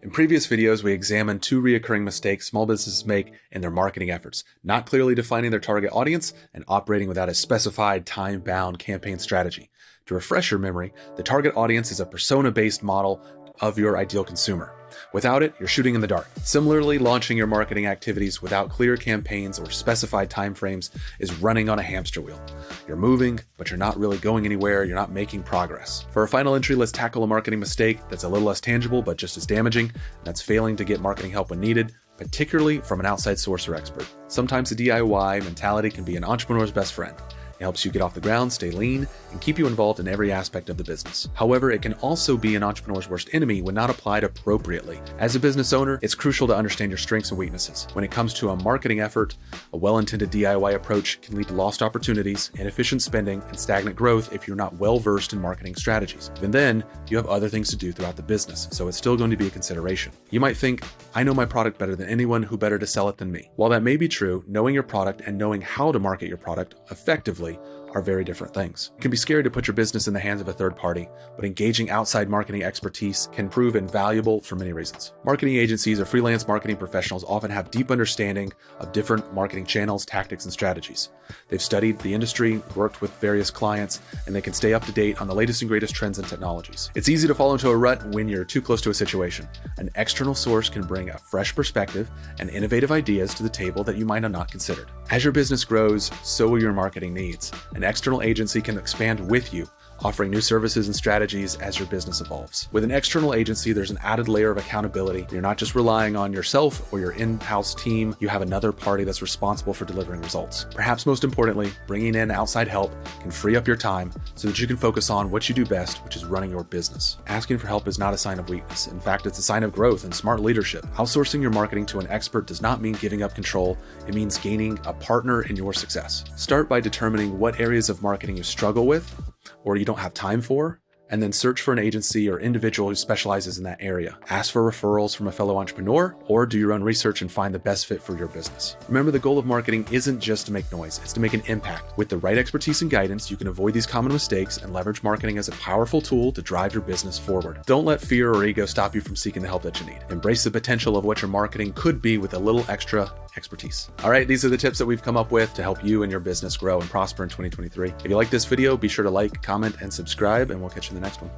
In previous videos, we examined 2 recurring mistakes small businesses make in their marketing efforts: not clearly defining their target audience and operating without a specified time-bound campaign strategy. To refresh your memory, the target audience is a persona-based model of your ideal consumer. Without it, you're shooting in the dark. Similarly, launching your marketing activities without clear campaigns or specified timeframes is running on a hamster wheel. You're moving, but you're not really going anywhere. You're not making progress. For our final entry, let's tackle a marketing mistake that's a little less tangible, but just as damaging. That's failing to get marketing help when needed, particularly from an outside source or expert. Sometimes the DIY mentality can be an entrepreneur's best friend. It helps you get off the ground, stay lean, and keep you involved in every aspect of the business. However, it can also be an entrepreneur's worst enemy when not applied appropriately. As a business owner, it's crucial to understand your strengths and weaknesses. When it comes to a marketing effort, a well-intended DIY approach can lead to lost opportunities, inefficient spending, and stagnant growth if you're not well-versed in marketing strategies. Even then, you have other things to do throughout the business, so it's still going to be a consideration. You might think, I know my product better than anyone, who better to sell it than me? While that may be true, knowing your product and knowing how to market your product effectively are very different things. It can be scary to put your business in the hands of a third party, but engaging outside marketing expertise can prove invaluable for many reasons. Marketing agencies or freelance marketing professionals often have deep understanding of different marketing channels, tactics, and strategies. They've studied the industry, worked with various clients, and they can stay up to date on the latest and greatest trends and technologies. It's easy to fall into a rut when you're too close to a situation. An external source can bring a fresh perspective and innovative ideas to the table that you might have not considered. As your business grows, so will your marketing needs. An external agency can expand with you, offering new services and strategies as your business evolves. With an external agency, there's an added layer of accountability. You're not just relying on yourself or your in-house team, you have another party that's responsible for delivering results. Perhaps most importantly, bringing in outside help can free up your time so that you can focus on what you do best, which is running your business. Asking for help is not a sign of weakness. In fact, it's a sign of growth and smart leadership. Outsourcing your marketing to an expert does not mean giving up control. It means gaining a partner in your success. Start by determining what areas of marketing you struggle with or you don't have time for, and then search for an agency or individual who specializes in that area. Ask for referrals from a fellow entrepreneur, or do your own research and find the best fit for your business. Remember, the goal of marketing isn't just to make noise, it's to make an impact. With the right expertise and guidance, you can avoid these common mistakes and leverage marketing as a powerful tool to drive your business forward. Don't let fear or ego stop you from seeking the help that you need. Embrace the potential of what your marketing could be with a little extra expertise. All right, these are the tips that we've come up with to help you and your business grow and prosper in 2023. If you like this video, be sure to like, comment, and subscribe, and we'll catch you in the next one.